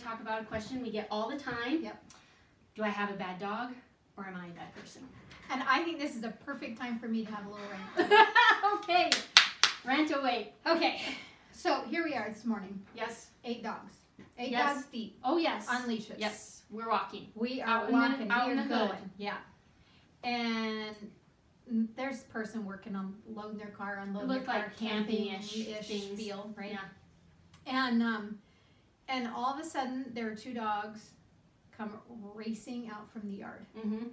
talk about a question we get all the time. Yep. Do I have a bad dog or am I a bad person? And I think this is a perfect time for me to have a little rant. Okay. Rant away. Okay. So here we are this morning. Yes. 8 dogs. 8 Yes. dogs deep. Oh, yes. On leashes. Yes. We're walking. We are Out walking. out We in are the going. hood. Yeah. And there's a person working on loading their car, unloading their Looked car, like camping-ish things. feel, right? Yeah. And all of a sudden there are 2 dogs come racing out from the yard. Mm-hmm.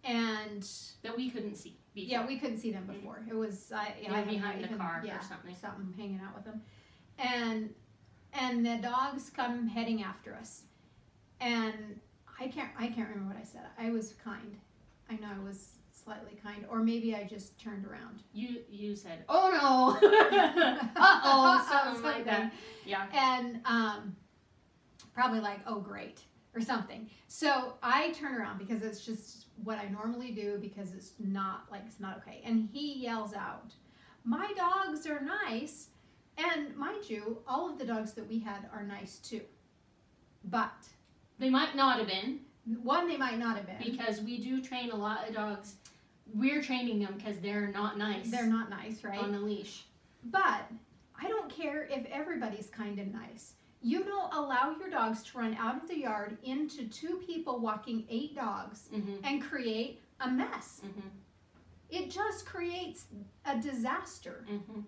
And That we couldn't see before. yeah, we couldn't see them before. It was They were behind the car or something. Something hanging out with them, and the dogs come heading after us, and I can't remember what I said. I was kind. I know I was slightly kind, or maybe I just turned around. You said, "Oh no, uh-oh," something like that. Yeah. And probably like, "Oh great," or something. So I turn around because it's just what I normally do, because it's not okay. And he yells out, "My dogs are nice." And mind you, all of the dogs that we had are nice too. But They might not have been. one, they might not have been. Because we do train a lot of dogs. We're training them because they're not nice. They're not nice, right? On the leash. But I don't care if everybody's kind and nice. You don't allow your dogs to run out of the yard into 2 people walking 8 dogs Mm-hmm. and create a mess. Mm-hmm. It just creates a disaster. Mm-hmm.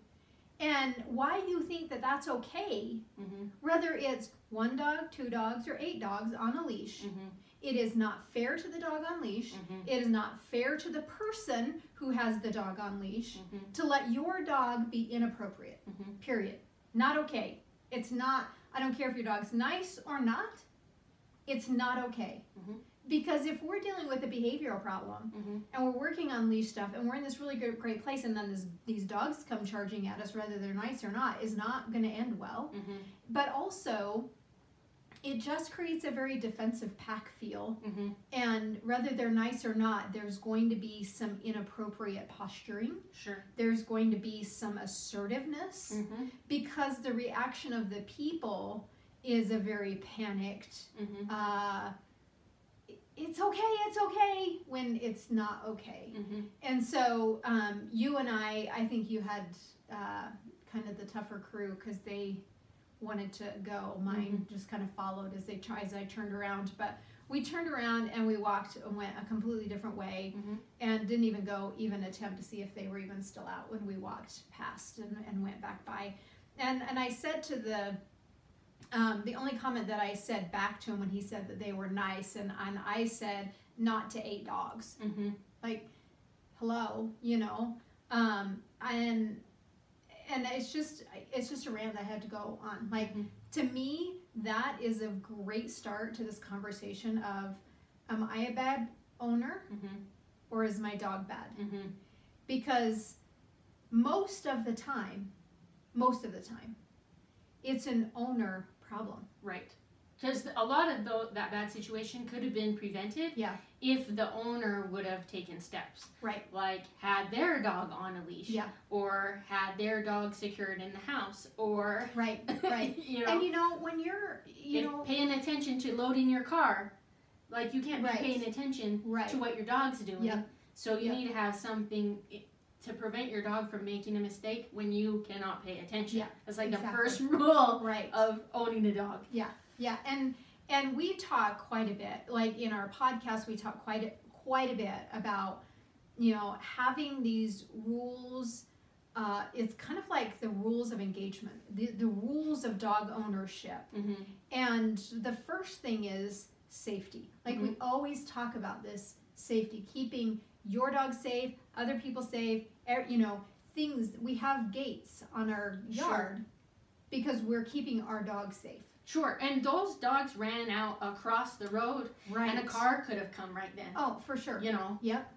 And why you think that that's okay, Mm-hmm. whether it's 1 dog, 2 dogs, or 8 dogs on a leash, Mm-hmm. it is not fair to the dog on leash. Mm-hmm. It is not fair to the person who has the dog on leash Mm-hmm. to let your dog be inappropriate. Mm-hmm. Period. Not okay. It's not, I don't care if your dog's nice or not, it's not okay. Mm-hmm. Because if we're dealing with a behavioral problem Mm-hmm. and we're working on leash stuff and we're in this really great place, and then these dogs come charging at us, whether they're nice or not, is not going to end well. Mm-hmm. But also, it just creates a very defensive pack feel. Mm-hmm. And whether they're nice or not, there's going to be some inappropriate posturing. Sure. There's going to be some assertiveness, Mm-hmm. because the reaction of the people is a very panicked, Mm-hmm. it's okay, when it's not okay. Mm-hmm. And so you and I think you had kind of the tougher crew, because they wanted to go. Mine just kind of followed as I turned around. But we turned around and we walked and went a completely different way, Mm-hmm. and didn't even attempt to see if they were even still out when we walked past and went back by. And I said to the only comment that I said back to him when he said that they were nice, and I said, not to 8 dogs. Mm-hmm. Like, hello, and it's just a rant I had to go on. Like, Mm-hmm. to me, that is a great start to this conversation of, am I a bad owner, Mm-hmm. or is my dog bad? Mm-hmm. Because most of the time, it's an owner problem. Right. Because a lot of that bad situation could have been prevented Yeah. if the owner would have taken steps. Right. Like had their dog on a leash. Yeah. Or had their dog secured in the house. Or, Right. you know, And when you're, paying attention to loading your car, like you can't be Right. paying attention Right. to what your dog's doing. Yep. So you Yep. need to have something to prevent your dog from making a mistake when you cannot pay attention. Yeah, That's like exactly. the first rule Right. of owning a dog. Yeah, and we talk quite a bit. Like in our podcast, we talk quite a bit about, having these rules. It's kind of like the rules of engagement, the rules of dog ownership. Mm-hmm. And the first thing is safety. Like we always talk about this safety, keeping your dog safe, other people safe. Things. We have gates on our yard because we're keeping our dogs safe. Sure, and those dogs ran out across the road, Right. and a car could have come right then. Oh, for sure. Yep.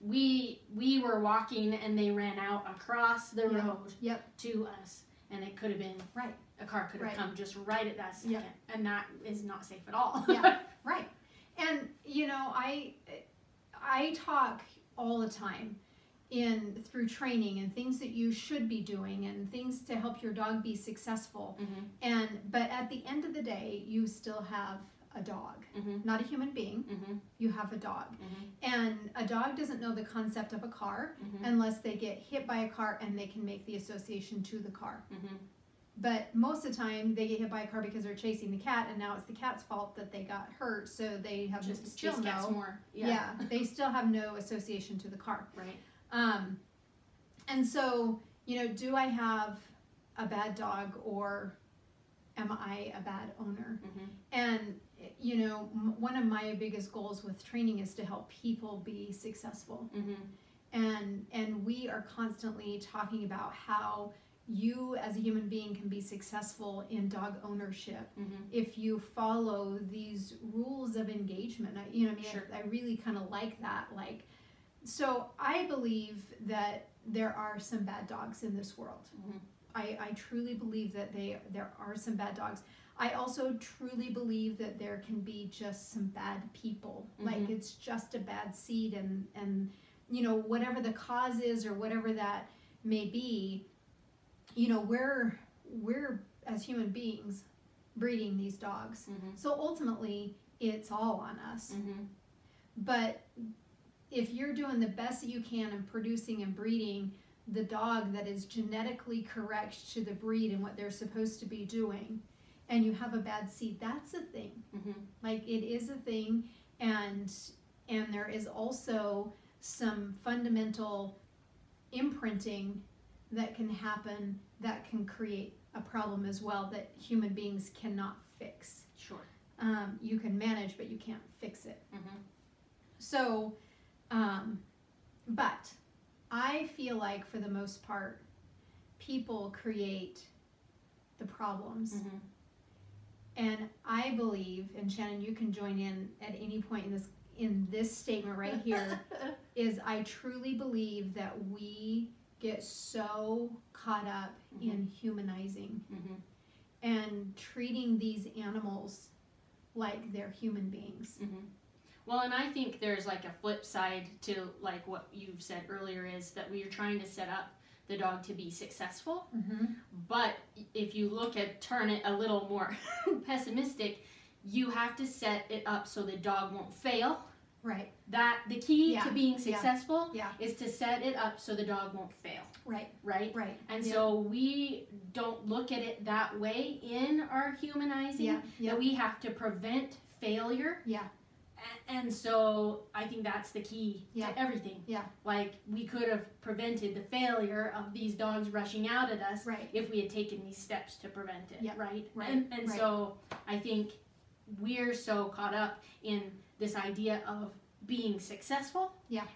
We were walking, and they ran out across the road to us, and it could have been right. A car could have come just right at that second, Yep. and that is not safe at all. Yeah, right. And I talk all the time through training and things that you should be doing and things to help your dog be successful. But at the end of the day, you still have a dog, not a human being. You have a dog. And a dog doesn't know the concept of a car unless they get hit by a car and they can make the association to the car. But most of the time they get hit by a car because they're chasing the cat, and now it's the cat's fault that they got hurt, so they have just still chase cats more. They still have no association to the car. Right. And so, do I have a bad dog, or am I a bad owner? And one of my biggest goals with training is to help people be successful. And we are constantly talking about how you as a human being can be successful in dog ownership if you follow these rules of engagement. I really kind of like that. So I believe that there are some bad dogs in this world. I truly believe that there are some bad dogs. I also truly believe that there can be just some bad people. Like it's just a bad seed, and whatever the cause is or whatever that may be, we're as human beings breeding these dogs. So ultimately it's all on us. But if you're doing the best that you can in producing and breeding the dog that is genetically correct to the breed and what they're supposed to be doing, and you have a bad seed, that's a thing. Like it is a thing, and there is also some fundamental imprinting that can happen that can create a problem as well that human beings cannot fix. Sure. You can manage, but you can't fix it. So, but I feel like for the most part, people create the problems. And I believe, and Shannon, you can join in at any point in this statement right here, is I truly believe that we get so caught up in humanizing and treating these animals like they're human beings. Well, and I think there's like a flip side to like what you've said earlier, is that we are trying to set up the dog to be successful. But if you turn it a little more pessimistic, you have to set it up so the dog won't fail. Right. That the key to being successful Yeah. is to set it up so the dog won't fail. Right. Right? Right. And so we don't look at it that way in our humanizing, that we have to prevent failure. Yeah. And so I think that's the key to everything. Yeah. Like we could have prevented the failure of these dogs rushing out at us if we had taken these steps to prevent it. Right? And so I think we're so caught up in this idea of being successful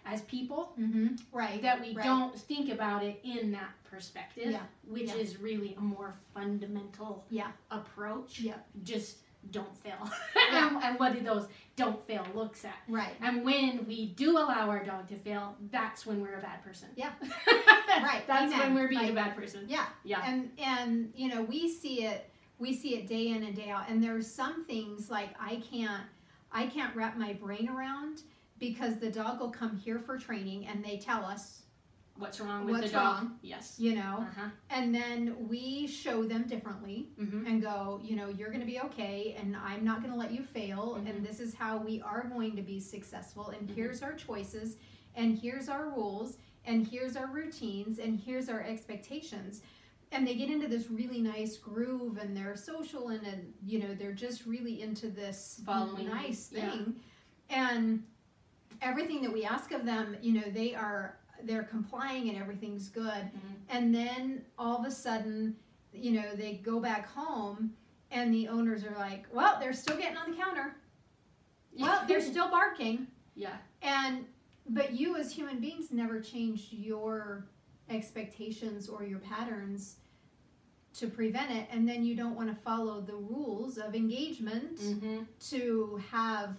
as people that we don't think about it in that perspective, which is really a more fundamental approach. Just don't fail. And what do those don't fail looks at? Right. And when we do allow our dog to fail, that's when we're a bad person. Yeah. Right. That's when we're being a bad person. Yeah. And we see it day in and day out, and there's some things like I can't wrap my brain around, because the dog will come here for training and they tell us what's wrong with the dog. Yes. And then we show them differently and go, you're going to be okay, and I'm not going to let you fail, and this is how we are going to be successful, and here's our choices, and here's our rules, and here's our routines, and here's our expectations. And they get into this really nice groove, and they're social, and they're just really into this following nice thing. And everything that we ask of them, they're complying and everything's good. And then all of a sudden, they go back home and the owners are like, well, they're still getting on the counter. Well, they're still barking. But you as human beings never changed your expectations or your patterns to prevent it, and then you don't want to follow the rules of engagement to have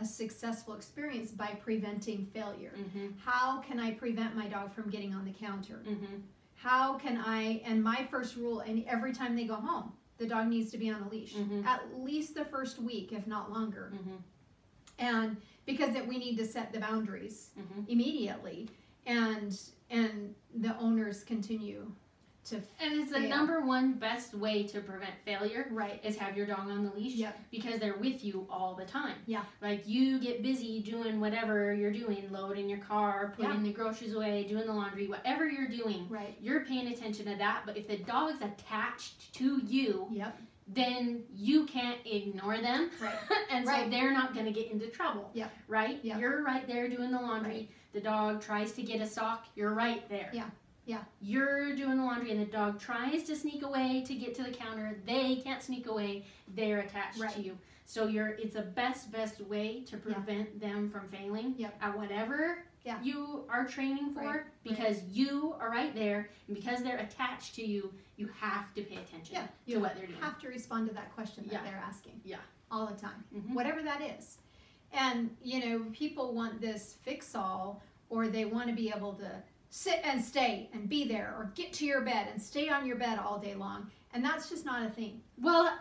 a successful experience by preventing failure. How can I prevent my dog from getting on the counter? How can I, and my first rule, and every time they go home, the dog needs to be on a leash, at least the first week, if not longer. And because we need to set the boundaries immediately, and the owners continue to and it's fail. the number one best way to prevent failure, right, is have your dog on the leash. Yep. Because they're with you all the time. Yeah. Like, you get busy doing whatever you're doing, loading your car, putting the groceries away, doing the laundry, whatever you're doing, right, you're paying attention to that. But if the dog's attached to you, yep, then you can't ignore them. right, And so they're not going to get into trouble. Yeah. Right? Yeah. You're right there doing the laundry. Right. The dog tries to get a sock. You're right there. Yeah. Yeah. You're doing the laundry and the dog tries to sneak away to get to the counter. They can't sneak away. They're attached Right. to you. So it's a best way to prevent them from failing at whatever you are training for, because you are right there, and because they're attached to you, you have to pay attention to what they're doing. You have to respond to that question that they're asking all the time, Mm-hmm. whatever that is. And, people want this fix-all, or they want to be able to sit and stay and be there, or get to your bed and stay on your bed all day long. And that's just not a thing. Well,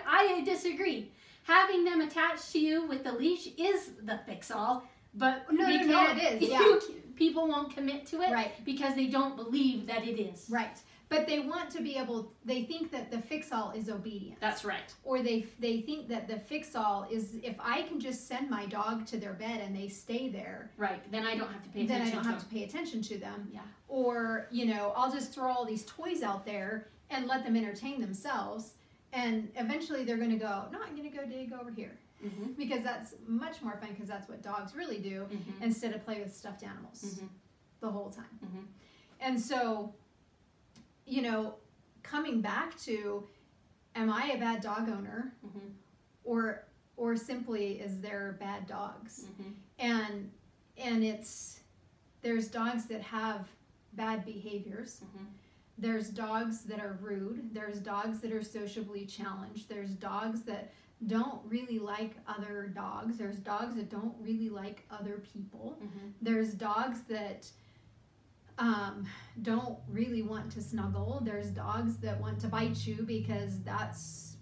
I disagree. Having them attached to you with the leash is the fix-all, but No, it is. Yeah. People won't commit to it, Right. because they don't believe that it is. Right. But they want to be able, they think that the fix-all is obedience. That's right. Or they think that the fix-all is, if I can just send my dog to their bed and they stay there, right, then I don't have to pay attention then I don't have to pay attention to them. Yeah. Or, I'll just throw all these toys out there and let them entertain themselves. And eventually they're going to go, no, I'm going to go dig over here. Mm-hmm. Because that's much more fun, because that's what dogs really do, Mm-hmm. instead of play with stuffed animals Mm-hmm. the whole time. Mm-hmm. And so, coming back to, am I a bad dog owner? Mm-hmm. Or simply, is there bad dogs? Mm-hmm. And there's dogs that have bad behaviors. Mm-hmm. There's dogs that are rude. There's dogs that are sociably challenged. There's dogs that don't really like other dogs. There's dogs that don't really like other people. Mm-hmm. There's dogs that don't really want to snuggle. There's dogs that want to bite you, because that's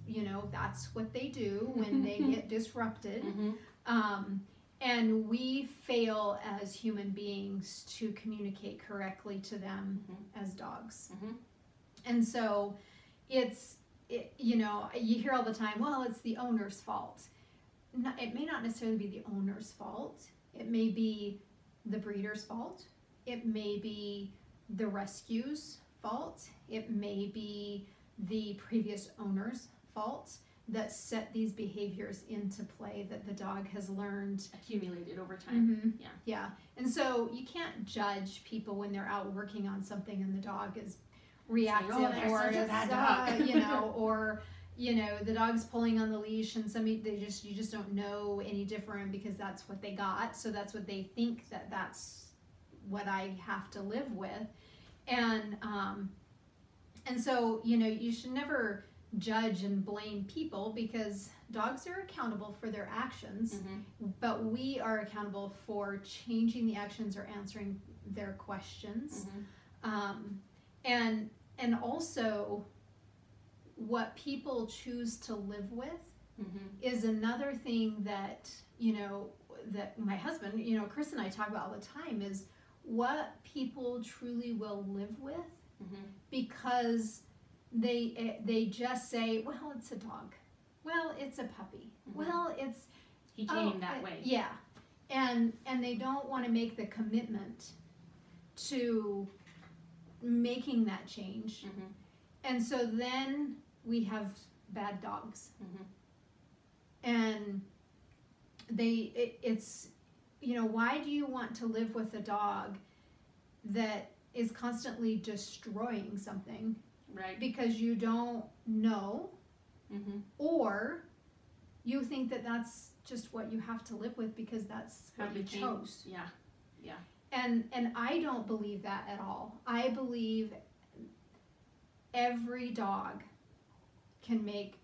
what they do when they get disrupted. Mm-hmm. And we fail as human beings to communicate correctly to them as dogs. Mm-hmm. And so you hear all the time, well, it's the owner's fault. No, it may not necessarily be the owner's fault. It may be the breeder's fault. It may be the rescue's fault. It may be the previous owner's fault that set these behaviors into play that the dog has learned. Accumulated over time. Yeah. And so you can't judge people when they're out working on something and the dog is reactive, they're or such a bad dog. or the dog's pulling on the leash and you just don't know any different, because that's what they got. So that's what they think, that's what I have to live with. And so, you should never judge and blame people, because dogs are accountable for their actions, but we are accountable for changing the actions or answering their questions. And also, what people choose to live with is another thing that, that my husband, Chris and I talk about all the time, is what people truly will live with, because they just say, well, it's a dog. Well, it's a puppy. Well, he came that way. Yeah. And they don't want to make the commitment to making that change. And so then we have bad dogs. And it's why do you want to live with a dog that is constantly destroying something? Right. Because you don't know, or you think that that's just what you have to live with because that's what you chose. Yeah. And I don't believe that at all. I believe every dog can make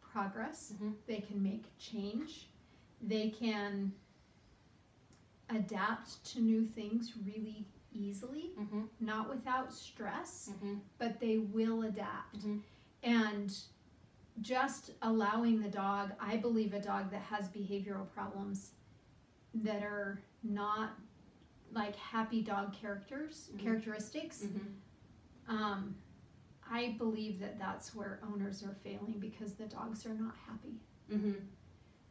progress. They can make change. They can adapt to new things really easily, not without stress, but they will adapt. And just allowing the dog, I believe a dog that has behavioral problems that are not like happy dog characteristics, I believe that that's where owners are failing, because the dogs are not happy.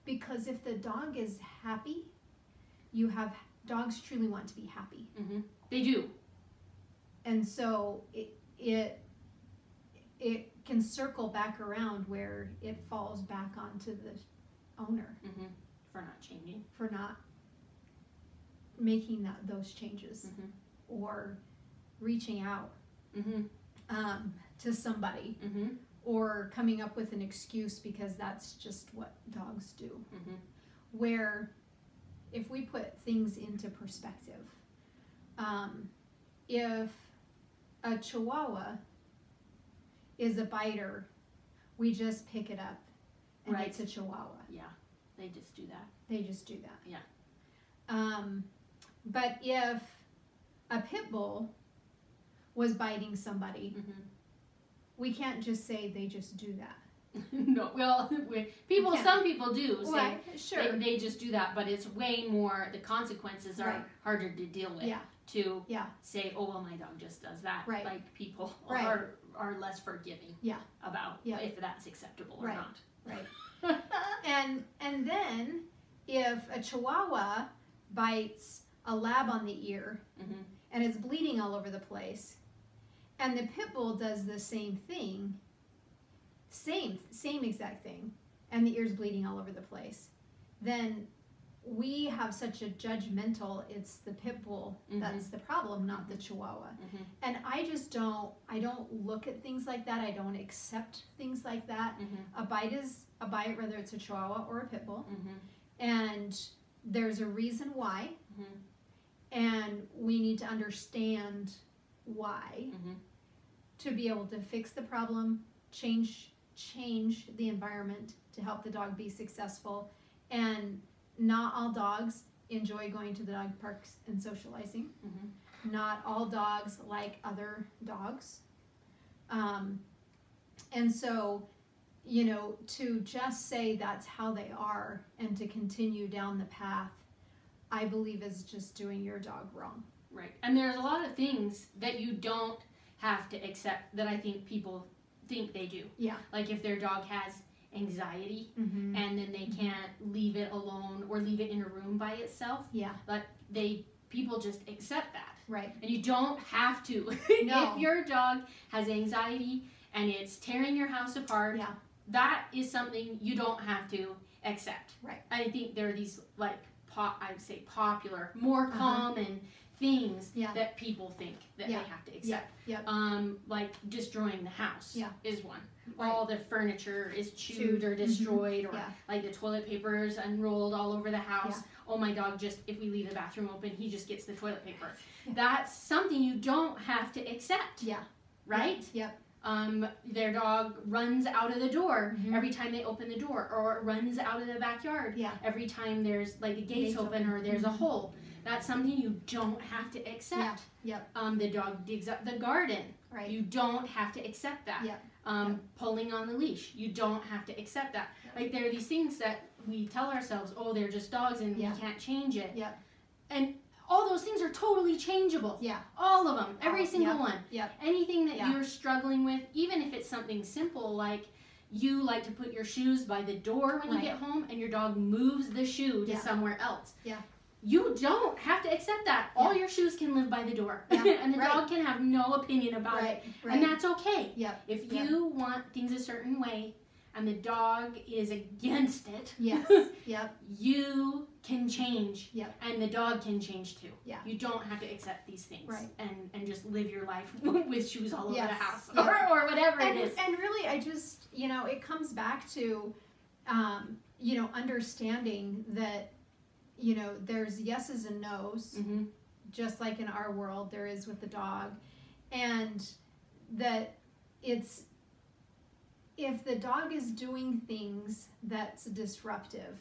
Because if the dog is happy, dogs truly want to be happy. They do. And so it can circle back around where it falls back onto the owner for not changing, for not making those changes, or reaching out to somebody, or coming up with an excuse, because that's just what dogs do. Where if we put things into perspective, if a Chihuahua is a biter, we just pick it up and it's a Chihuahua. Yeah, they just do that. They just do that. Yeah. But if a pit bull was biting somebody, we can't just say they just do that. No, well, some people do say right, sure. they just do that, but it's way more, the consequences are harder to deal with. To say, oh, well, my dog just does that. Like, people are less forgiving about if that's acceptable or not. Right. and then if a Chihuahua bites a lab on the ear and is bleeding all over the place, and the pit bull does the same thing, same exact thing, and the ear's bleeding all over the place, then we have such a judgmental, it's the pit bull that's the problem, not the Chihuahua. And I don't look at things like that. I don't accept things like that. A bite is a bite, whether it's a Chihuahua or a pit bull. And there's a reason why. And we need to understand why to be able to fix the problem, change the environment to help the dog be successful. And not all dogs enjoy going to the dog parks and socializing. Not all dogs like other dogs. And so, to just say that's how they are and to continue down the path, I believe is just doing your dog wrong. Right. And there's a lot of things that you don't have to accept that I think people think they do. Yeah. Like if their dog has anxiety and then they can't leave it alone or leave it in a room by itself. Yeah. But people just accept that. Right. And you don't have to. No. If your dog has anxiety and it's tearing your house apart, that is something you don't have to accept. Right. I think there are these I would say popular, more common things that people think that they have to accept. Like destroying the house is one. Right. All the furniture is chewed or destroyed, or like the toilet paper is unrolled all over the house. Oh, my dog if we leave the bathroom open, he just gets the toilet paper. That's something you don't have to accept. Yeah. Right? Yep. Their dog runs out of the door every time they open the door, or runs out of the backyard every time there's like the gates open or there's a hole. That's something you don't have to accept. The dog digs up the garden. Right. You don't have to accept that. Pulling on the leash. You don't have to accept that. Like there are these things that we tell ourselves, oh, they're just dogs and we can't change it. And all those things are totally changeable. Yeah. All of them. Every single one. Anything that you're struggling with, even if it's something simple like you like to put your shoes by the door when you get home and your dog moves the shoe to somewhere else. Yeah. You don't have to accept that. All your shoes can live by the door. And the dog can have no opinion about it. And that's okay. If you want things a certain way and the dog is against it, you can change. And the dog can change too. You don't have to accept these things and just live your life with shoes all over the house or whatever it is. And really, I just, it comes back to, understanding that there's yeses and nos, just like in our world there is with the dog, and that if the dog is doing things that's disruptive,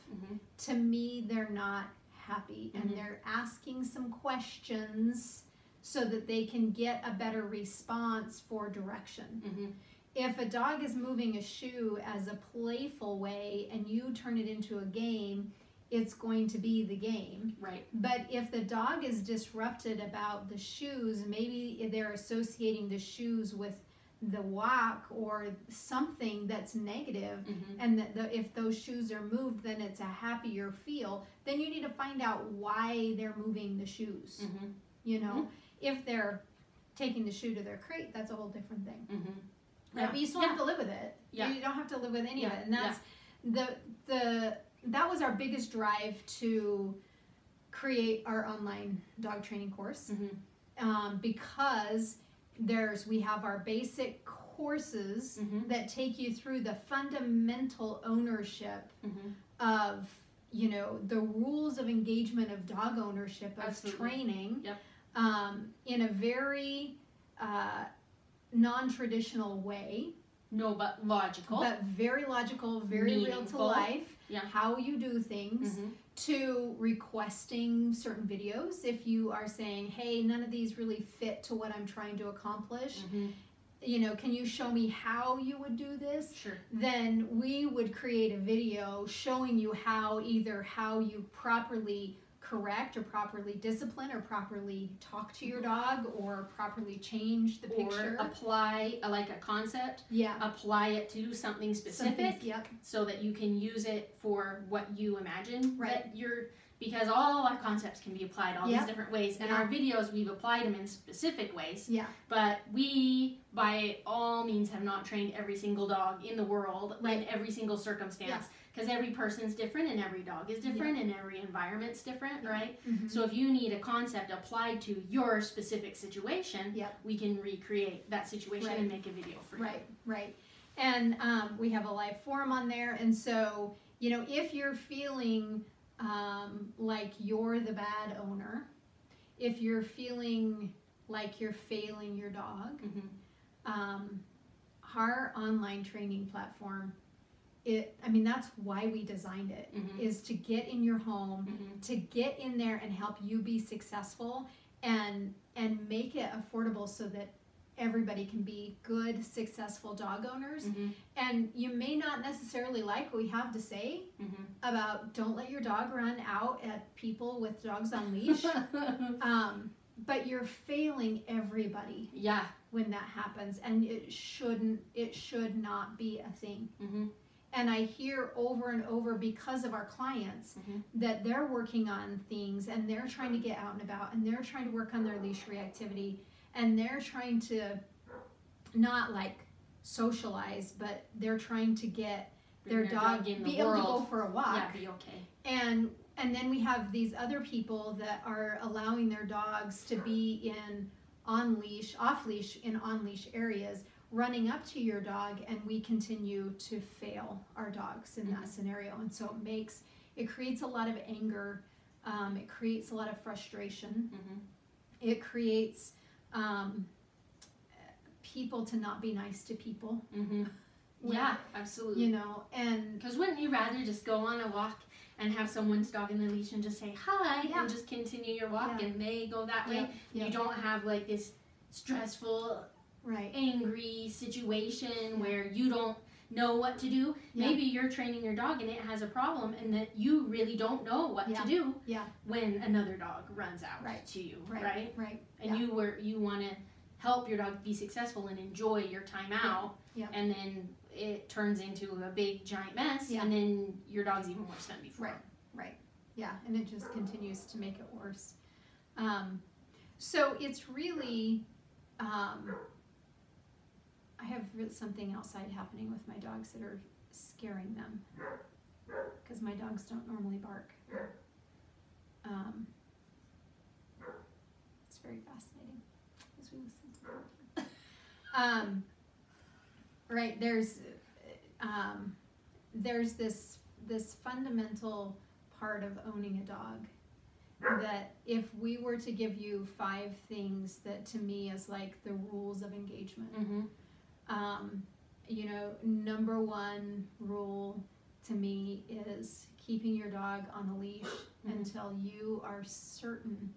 to me they're not happy, and they're asking some questions so that they can get a better response for direction. If a dog is moving a shoe as a playful way and you turn it into a game, it's going to be the game. Right. But if the dog is disrupted about the shoes, maybe they're associating the shoes with the walk or something that's negative, and that if those shoes are moved, then it's a happier feel. Then you need to find out why they're moving the shoes. You know, if they're taking the shoe to their crate, that's a whole different thing. Right? But you still have to live with it. You don't have to live with any of it. And that's that was our biggest drive to create our online dog training course, because we have our basic courses that take you through the fundamental ownership of, you know, the rules of engagement of dog ownership, of training, in a very non-traditional way. No, but logical. But very logical, very meaningful. Real to life. How you do things, to requesting certain videos. If you are saying, hey, none of these really fit to what I'm trying to accomplish, you know, can you show me how you would do this? Sure. Then we would create a video showing you either how you properly correct or properly discipline or properly talk to your dog or properly change the picture. Or apply like a concept. Apply it to something specific. So that you can use it for what you imagine. That because all our concepts can be applied all these different ways. And our videos, we've applied them in specific ways. But we, by all means, have not trained every single dog in the world in every single circumstance. Because every person's different and every dog is different and every environment's different, right? So if you need a concept applied to your specific situation, we can recreate that situation and make a video for you. Right. And we have a live forum on there. And so, you know, if you're feeling like you're the bad owner, if you're feeling like you're failing your dog, our online training platform, that's why we designed it, is to get in your home, to get in there and help you be successful and make it affordable so that everybody can be good, successful dog owners. And you may not necessarily like what we have to say about don't let your dog run out at people with dogs on leash. But you're failing everybody when that happens, and it should not be a thing. And I hear over and over, because of our clients, that they're working on things and they're trying to get out and about and they're trying to work on their leash reactivity and they're trying to not like socialize, but they're trying to get their dog be able to go for a walk. Be okay. And then we have these other people that are allowing their dogs to be in on-leash, off-leash, in on-leash areas, running up to your dog, and we continue to fail our dogs in that scenario. And so it creates a lot of anger, it creates a lot of frustration, it creates people to not be nice to people. Absolutely. You know, and because wouldn't you rather just go on a walk and have someone's dog in the leash and just say hi and just continue your walk and they go that way? You don't have like this stressful, angry situation where you don't know what to do. Maybe you're training your dog and it has a problem and that you really don't know what to do when another dog runs out to you, right? And you want to help your dog be successful and enjoy your time out, and then it turns into a big giant mess, and then your dog's even worse than before. And it just continues to make it worse. So it's really I have something outside happening with my dogs that are scaring them, because my dogs don't normally bark. It's very fascinating as we listen to them. Right, there's this fundamental part of owning a dog that if we were to give you 5 things that to me is like the rules of engagement, you know, number 1 rule to me is keeping your dog on a leash until you are certain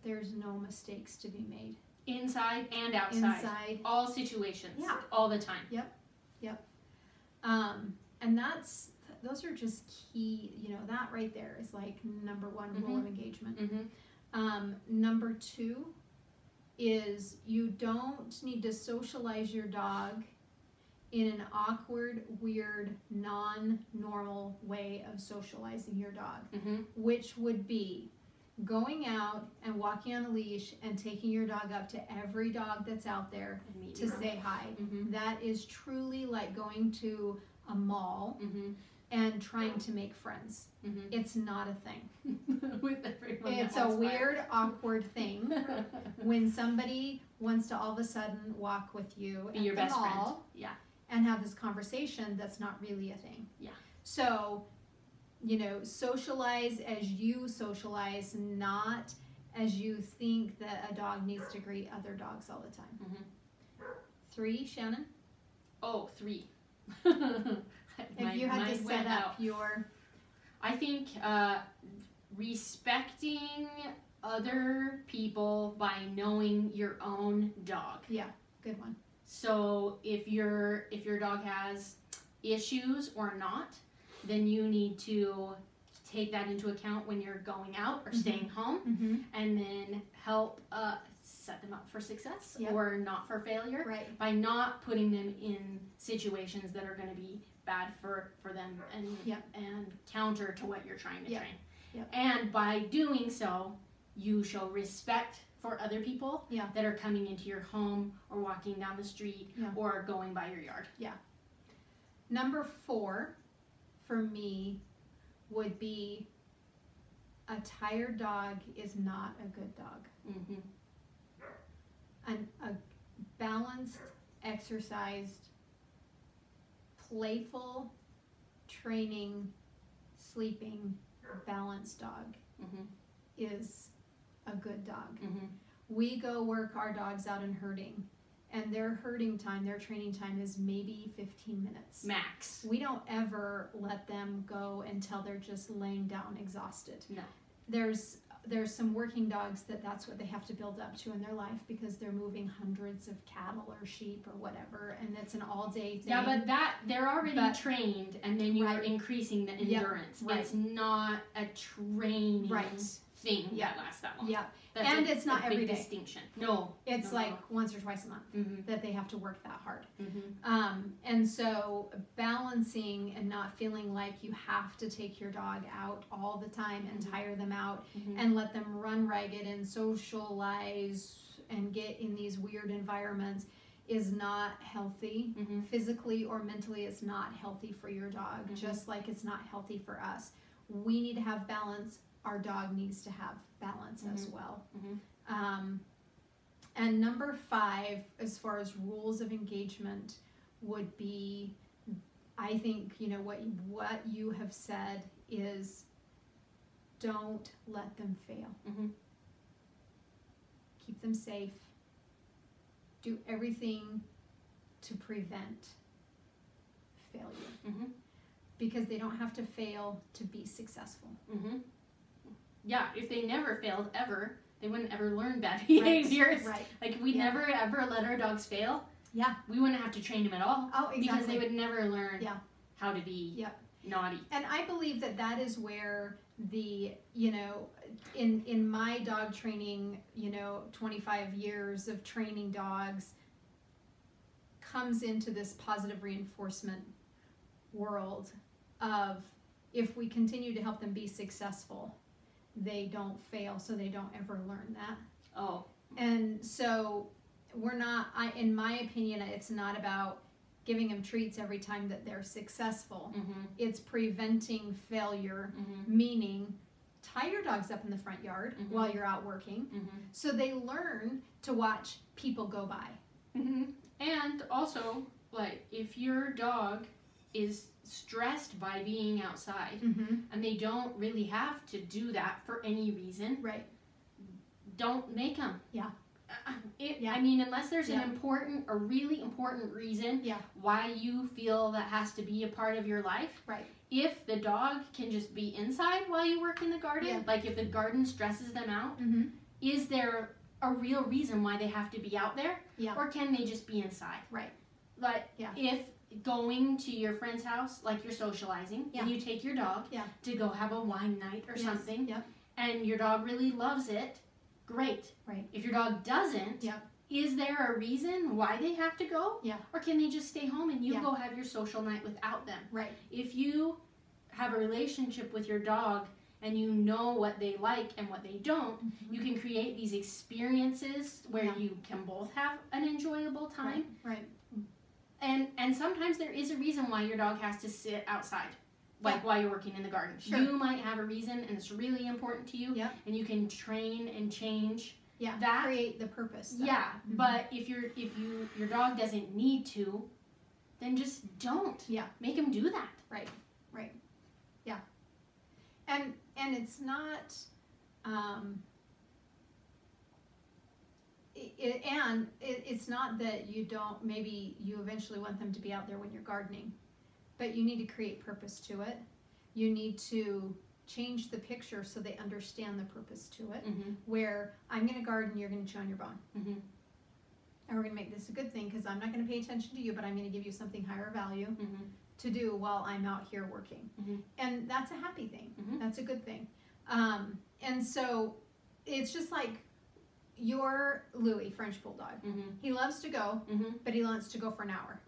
there's no mistakes to be made. Inside and outside. All situations. All the time. And those are just key, that right there is like number one rule of engagement. Number two is you don't need to socialize your dog in an awkward, weird, non-normal way of socializing your dog, which would be going out and walking on a leash and taking your dog up to every dog that's out there to say hi. That is truly like going to a mall and trying to make friends. It's not a thing. With everyone it's a weird, awkward thing when somebody wants to all of a sudden walk with you be your best friend. Yeah. And have this conversation that's not really a thing. Yeah. So, socialize as you socialize, not as you think that a dog needs to greet other dogs all the time. 3, Shannon? Oh, 3. If you had to set up your... I think respecting other people by knowing your own dog. Yeah, good one. So if your dog has issues or not, then you need to take that into account when you're going out or staying home, and then help set them up for success or not for failure by not putting them in situations that are going to be bad for them and counter to what you're trying to train. And by doing so, you show respect for other people that are coming into your home or walking down the street or going by your yard. Number 4 for me would be a tired dog is not a good dog. A balanced, exercised, playful, training, sleeping, balanced dog is a good dog. We go work our dogs out in herding, and their herding time, their training time is maybe 15 minutes. Max. We don't ever let them go until they're just laying down exhausted. No. There's some working dogs that's what they have to build up to in their life because they're moving hundreds of cattle or sheep or whatever, and it's an all-day thing. Yeah, but they're already trained, and then you're increasing the endurance. It's not a training thing that lasts that long. That's it's not every day. Distinction. No. It's once or twice a month that they have to work that hard. And so balancing and not feeling like you have to take your dog out all the time and tire them out and let them run ragged and socialize and get in these weird environments is not healthy. Physically or mentally, it's not healthy for your dog, just like it's not healthy for us. We need to have balance. Our dog needs to have balance as well. And number 5, as far as rules of engagement, would be, I think, what you have said is don't let them fail. Keep them safe. Do everything to prevent failure. Because they don't have to fail to be successful. Yeah, if they never failed ever, they wouldn't ever learn bad behaviors. Like if we never ever let our dogs fail, we wouldn't have to train them at all. Oh, exactly. Because they would never learn how to be naughty. And I believe that is where the, in my dog training, 25 years of training dogs comes into this positive reinforcement world of if we continue to help them be successful, they don't fail, so they don't ever learn that. Oh. And so in my opinion, it's not about giving them treats every time that they're successful. It's preventing failure, meaning tie your dogs up in the front yard while you're out working, so they learn to watch people go by. And also, like, if your dog is stressed by being outside and they don't really have to do that for any reason, don't make them. I mean, unless there's a really important reason why you feel that has to be a part of your life. If the dog can just be inside while you work in the garden, like if the garden stresses them out, is there a real reason why they have to be out there? Or can they just be inside? Like, if going to your friend's house, like you're socializing, and you take your dog to go have a wine night or something, and your dog really loves it, great. Right. If your dog doesn't, is there a reason why they have to go? Yeah. Or can they just stay home and you go have your social night without them? Right. If you have a relationship with your dog and you know what they like and what they don't, you can create these experiences where you can both have an enjoyable time. Right. And sometimes there is a reason why your dog has to sit outside, like while you're working in the garden. Sure. You might have a reason and it's really important to you, and you can train and change that. Create the purpose. Yeah, but if your dog doesn't need to, then just don't. Yeah. Make him do that. Right. Right. Yeah. And it's not it's not that you don't, maybe you eventually want them to be out there when you're gardening, but you need to create purpose to it. You need to change the picture so they understand the purpose to it, where I'm going to garden, you're going to chew on your bone. And we're going to make this a good thing because I'm not going to pay attention to you, but I'm going to give you something higher value to do while I'm out here working. And that's a happy thing. That's a good thing. And so it's just like your Louis, French Bulldog. He loves to go, but he wants to go for an hour.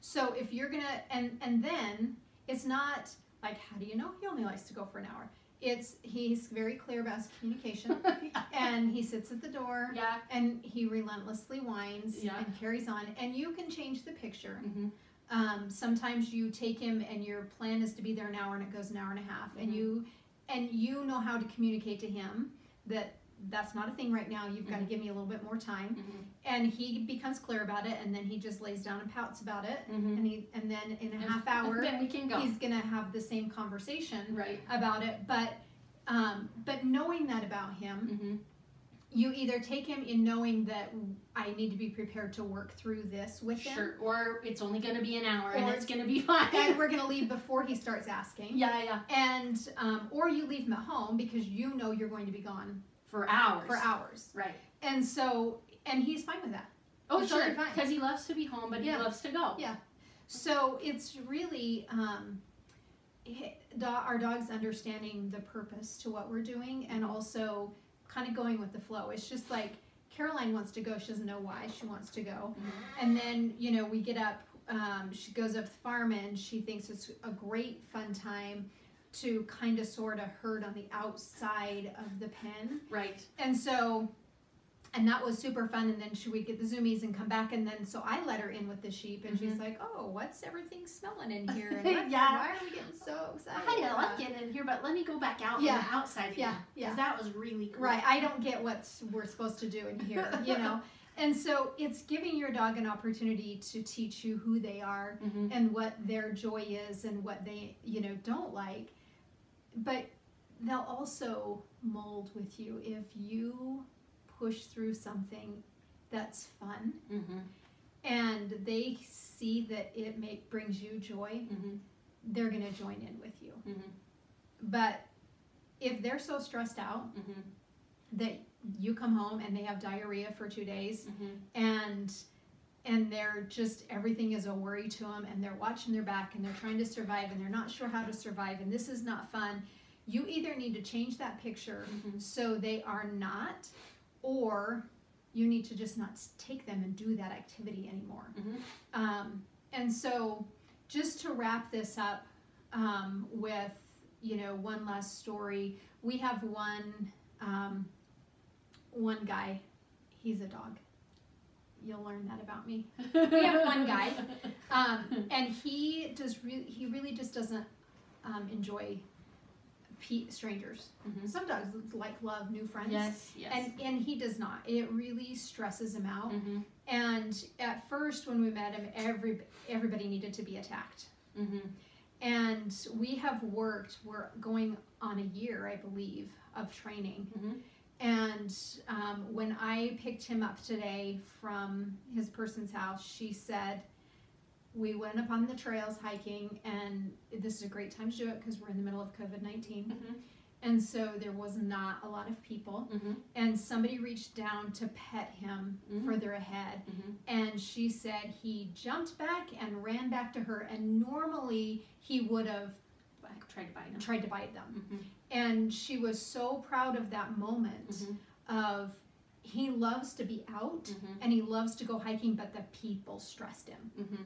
So if you're going to, and then it's not like, how do you know he only likes to go for an hour? He's very clear about his communication, and he sits at the door, and he relentlessly whines and carries on, and you can change the picture. Sometimes you take him and your plan is to be there an hour and it goes an hour and a half, and you know how to communicate to him that that's not a thing right now, you've got to give me a little bit more time, and he becomes clear about it, and then he just lays down and pouts about it, and then in a half hour then we can go. He's gonna have the same conversation about it, but knowing that about him, you either take him in knowing that I need to be prepared to work through this with him. Sure, or it's only going to be an hour and it's going to be fine. And we're going to leave before he starts asking. And, or you leave him at home because you know you're going to be gone. For hours. Right. And so, and he's fine with that. Oh, he's sure, because he loves to be home, but he loves to go. Yeah. So it's really, our dog's understanding the purpose to what we're doing, and also kind of going with the flow. It's just like Caroline wants to go. She doesn't know why she wants to go. And then, we get up, she goes up to the farm and she thinks it's a great fun time to kind of sort of herd on the outside of the pen. Right. And so, and that was super fun. And then should we get the zoomies and come back? And then, so I let her in with the sheep, and she's like, oh, what's everything smelling in here? And why are we getting so excited? I like it in here, but let me go back out on the outside here. Because that was really cool. Right. I don't get what we're supposed to do in here, And so it's giving your dog an opportunity to teach you who they are and what their joy is and what they, don't like. But they'll also mold with you if you push through something that's fun and they see that it brings you joy, they're going to join in with you. But if they're so stressed out that you come home and they have diarrhea for 2 days and they're just, everything is a worry to them, and they're watching their back and they're trying to survive and they're not sure how to survive and this is not fun, you either need to change that picture so they are not, or you need to just not take them and do that activity anymore. And so just to wrap this up with, one last story, we have one guy, he's a dog. You'll learn that about me. We have one guy, and he really just doesn't enjoy strangers. Some dogs love new friends. Yes. And he does not. It really stresses him out. And at first, when we met him, everybody needed to be attacked. And we're going on a year, I believe, of training. And when I picked him up today from his person's house, she said, we went up on the trails hiking, and this is a great time to do it because we're in the middle of COVID-19. And so there was not a lot of people. And somebody reached down to pet him further ahead. And she said he jumped back and ran back to her. And normally he would have tried to bite them. And she was so proud of that moment of he loves to be out and he loves to go hiking, but the people stressed him.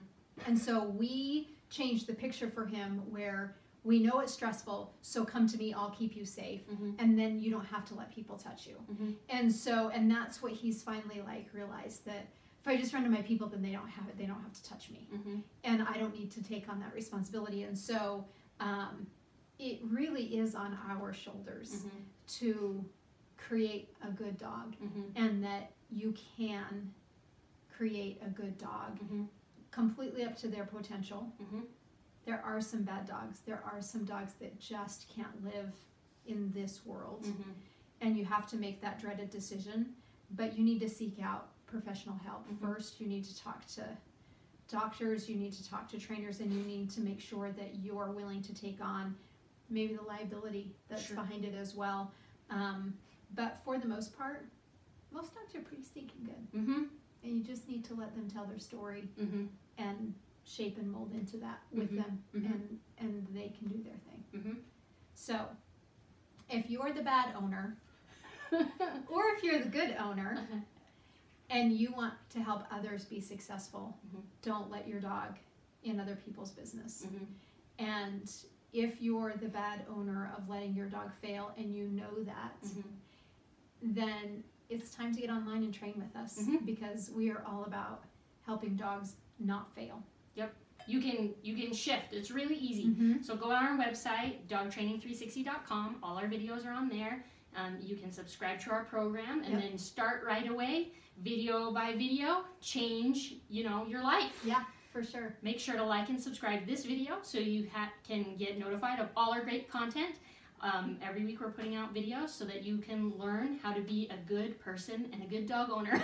And so we changed the picture for him where we know it's stressful, so come to me, I'll keep you safe. And then you don't have to let people touch you. And that's what he's finally like realized, that if I just run to my people, then they don't have to touch me. And I don't need to take on that responsibility. And so it really is on our shoulders to create a good dog, and that you can create a good dog completely up to their potential. There are some bad dogs. There are some dogs that just can't live in this world. And you have to make that dreaded decision, but you need to seek out professional help. First, you need to talk to doctors, you need to talk to trainers, and you need to make sure that you're willing to take on maybe the liability that's behind it as well. But for the most part, most dogs are pretty stinking good. And you just need to let them tell their story and shape and mold into that with them, and they can do their thing. So if you're the bad owner or if you're the good owner and you want to help others be successful, don't let your dog in other people's business. And if you're the bad owner of letting your dog fail and you know that, then it's time to get online and train with us, because we are all about helping dogs not fail. You can shift. It's really easy. So go on our website, dogtraining360.com. All our videos are on there. You can subscribe to our program and then start right away, video by video, change, your life. Yeah, for sure. Make sure to like and subscribe to this video so you can get notified of all our great content. Every week we're putting out videos so that you can learn how to be a good person and a good dog owner.